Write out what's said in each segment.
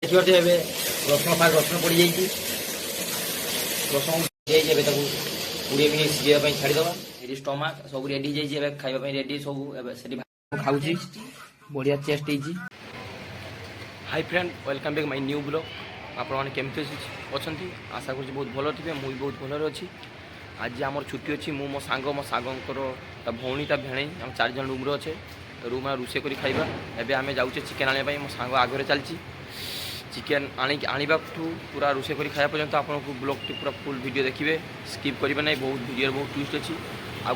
ଦେଖିପାରୁଥିବେ ଏବେ ରସୁଣ ଫାଷ୍ଟ ରସୁଣ ପଡ଼ିଯାଇଛି। ରସୁଣ ହେଇଯାଇଛି ଏବେ ତାକୁ 20 ମିନିଟ୍ ସିଝିବା ପାଇଁ ଛାଡ଼ିଦେବା। ଏଠି ଷ୍ଟମାକ୍ ସବୁ ରେଡ଼ି ହେଇଯାଇଛି, ଏବେ ଖାଇବା ପାଇଁ ରେଡ଼ି ସବୁ। ଏବେ ସେଠି ଖାଉଛି, ବଢ଼ିଆ ଟେଷ୍ଟ ହେଇଛି। Hi friend, welcome back my new blog. आपने केमती अच्छी आशा करुँच बहुत भल थे। मुझे बहुत भलरे अच्छी। आज आम छुट्टी अच्छी। मो सांग मो सागर भौणी ता भेणे आम 4 जन रूम्रे अच्छे। रूम रोषे कर खाइबा। एबे आमे जाऊचे चिकेन आने मो सांग आगे चलती। चिकेन आनिबा पूरा रोषे कर खाया पर्यंत आपको ब्लॉग टी पूरा फुल वीडियो देखिए, स्किप करेंगे ना। बहुत वीडियो बहुत ट्विस्ट अच्छी। आउ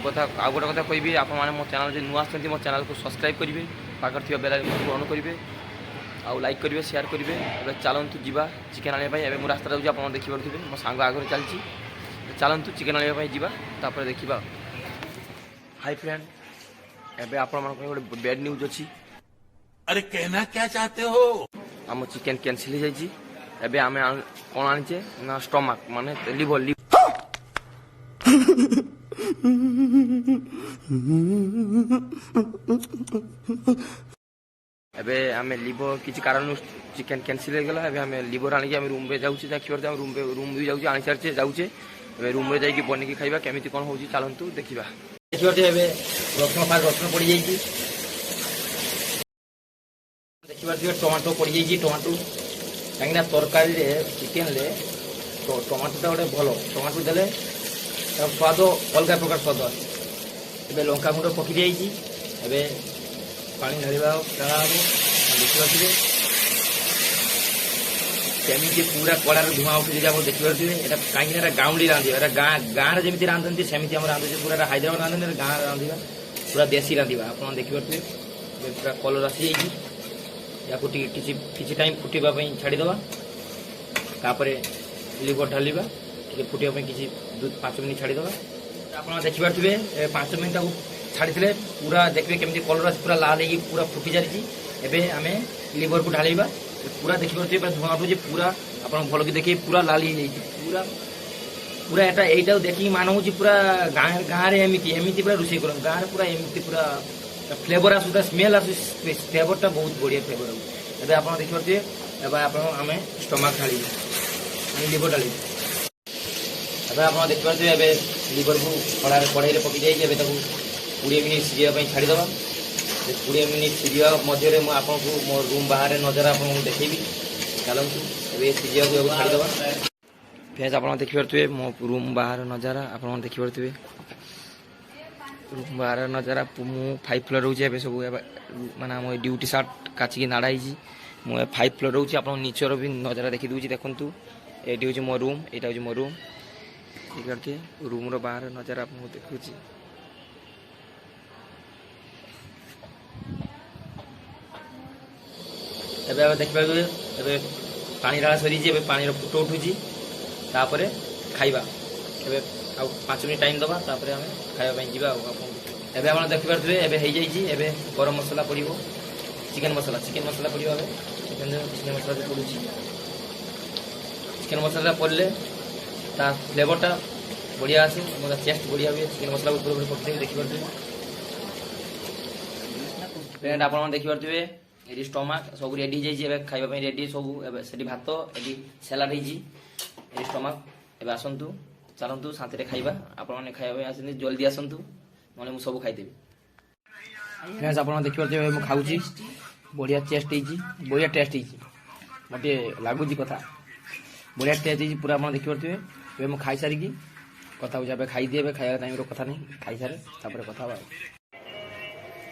गोटे कथा कहि आप मो चैनल जो नुआ आसती मो चैनल को सब्सक्राइब करेंगे, पाखर थी बेल आइकन ऑन करेंगे, आउ लाइक करेंगे, शेयर करेंगे। एबे चलतु जीवा चिकेन आने एबे मु रास्ता जाऊँ, आप देखिपे मो सांग आगे चलती। चलतु चिकेन आने जीवा, तापर देखा। हाय फ्रेंड, एबे आप गोटे बैड न्यूज अच्छी। अरे कहना क्या चाहते हो? आम चिकेन कैंसिल हो जाइए। एबे आमे कौन आनिचे ना स्टमक माने लिवर एबे आमे लिवर किसी कारण चिकेन कैंसिल हो गला। एबे आमे लिवर आनी आमे रूम रे जाउची। देखिबार हम रूम भी जाउची, आनी सारचे जाउचे। एबे रूम रे जाई बनिकी खाइबा केमिति कोन होउची चलंतु देखिबा। ଦେଖିପାରୁଥିବେ ଏବେ ରସୁଣ ଫାଷ୍ଟ ରସୁଣ ପଡ଼ିଯାଇଛି। ଦେଖିପାରୁଥିବେ ଟମାଟୋ ପଡ଼ିଯାଇଛି। ଟମାଟୋ କାହିଁକିନା ତରକାରୀରେ ଚିକେନରେ ଟମାଟୋଟା ଗୋଟେ ଭଲ। ଟମାଟୋ ଦେଲେ ତାର ସ୍ୱାଦ ଅଲଗା ପ୍ରକାର ସ୍ୱାଦ ଆସେ। ଏବେ ଲଙ୍କା ଗୁଣ୍ଡ ପକାଇ ଦିଆଯାଇଛି। ଏବେ ପାଣି ଢାଳିବା ଢଳା ହେବ। ଦେଖିପାରୁଥିବେ କେମିତି ପୁରା କଡ଼ାରେ ଧୂଆଁ ଉଠିଛି। ଆପଣ ଦେଖିପାରୁଥିବେ ଏଇଟା କାହିଁକିନା ଏଇଟା ଗାଉଁଲି ରାନ୍ଧିବା। ଏଇଟା ଗାଁରେ ଯେମିତି ରାନ୍ଧନ୍ତି ସେମିତି ଆମର ରାନ୍ଧୁଛି। ପୁରା ହାଇଦ୍ରାବାଦ ରାନ୍ଧନ୍ତି, ଗାଁରେ ରାନ୍ଧିବା ପୁରା ଦେଶୀ ରାନ୍ଧିବା। ଆପଣ ଦେଖିପାରୁଥିବେ ପୁରା କଲର୍ ଆସିଯାଇଛି। याको किसी टाइम फुटवा छाड़ीदे। तापर लिवर ढालिबा, फुटवा किसी 5 मिनट छाड़ीदे। आप देखिपे 5 मिनट छाड़ी पूरा देखिए केमी कलर पूरा लाल हो पूरा फुटी सारी। एवं आम लिवर को ढालिबा, पूरा देखिपे धुआं उठुचे। पूरा आप भल कि देखिए पूरा लाल हो पूरा पूरा यहाँ देखिए मानव पूरा गाँव में एमती पूरा रोषे कर गाँव में पूरा एमती पूरा फ्लेवर आसूँ, स्मेल आसूँ। फ्लेवरटा बहुत बढ़िया फ्लेवर आऊँ। एबे आप देखिपे आम स्टमक ढाली लिवर ढाली। एबे आप देखिपे एबे लिवर को कड़ाई पकई जाइए। एबे 20 मिनट सिझापी छाड़ीदे। 20 मिनट सिझा मध्य आपको मो रूम बाहर नजर आपको देखी। चलतु ए सिझा छाड़ीदे। फ्रेंड्स आप देखिपे मो रूम बाहर नजारा आप देखिपे। रूम बाहर नजारा मु 5 फ्लोर रोचे। सब माने मो ड्यूटी सार्ट काचिकी नाड़ाई। मुझे 5 फ्लोर रोचे। आप नीचर भी नजारा देखी दूसरी। देखु ये हूँ मो रूम, यहाँ हूँ मो रूम। देखिए रूम बाहर नजारा आप देखुँ। एबे देखिए एबे पानी ढाला सरी। पानी फुट उठुची। तापर खाइबा एबे 5 मिनट टाइम दबा। तापर आम खाइबा जीवा। एबे आप देखिपे एबे हो जाइए। गरम मसला पड़ो, चिकेन मसला पड़ो। चिकेन मसला जो पड़ू, चिकेन मसला पड़े ता फ्लेवरटा बढ़िया आसे, मतलब टेस्ट बढ़िया हुए। चिकेन मसला ऊपर पकड़े देखिपे। फ्रेंड आप देखिपे ये स्टमक सब रेडी हो खाइबा रेडी सब। से भात ये सलाड हो स्टमक। एबे आसतु चलतु शांति खाइबा। आपने खाइबा आस जल्दी आसतु ना मुझे सब खाईदेवी। फ्रेंड्स आप देखिए मुझे खाऊँ, बढ़िया टेस्ट बढ़िया टेस्ट मत लगुच कथा बढ़िया टेस्ट पूरा। आप देखिए मुझे खाई सारिकी कथा हो खाईदिए। खाଇବା टाइम कथा नहीं, खाई सारे तापर कथा।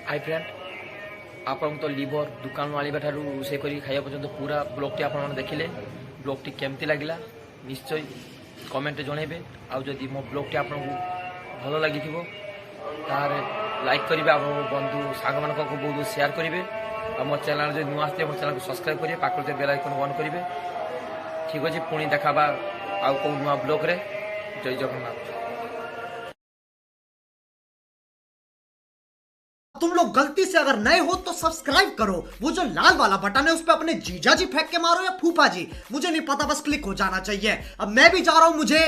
हाय फ्रेंड, आपन तो लिवर दुकान आनिबा ठारू रोषे करी खाइबा पर्यंत पूरा ब्लॉगटी आप देखिले। ब्लॉगटी केमती लगिला निश्चय कमेंट जनइबे। आदि मो ब्लॉगटी आपको भल लगी तार लाइक करेंगे, आप बंधु सांग मान बहुत बहुत शेयर करेंगे। और मो चैनल जो नुआ आसते मो चैनल को सब्सक्राइब करेंगे, पाखर बेल आइकन ऑन करेंगे। ठीक अच्छे पुणी देखा आउ कौ नुआ ब्लॉग रे। जय जगन्नाथ। तुम लोग गलती से अगर नए हो तो सब्सक्राइब करो। वो जो लाल वाला बटन है उस पर अपने जीजा जी फेंक के मारो या फूफा जी, मुझे नहीं पता, बस क्लिक हो जाना चाहिए। अब मैं भी जा रहा हूं, मुझे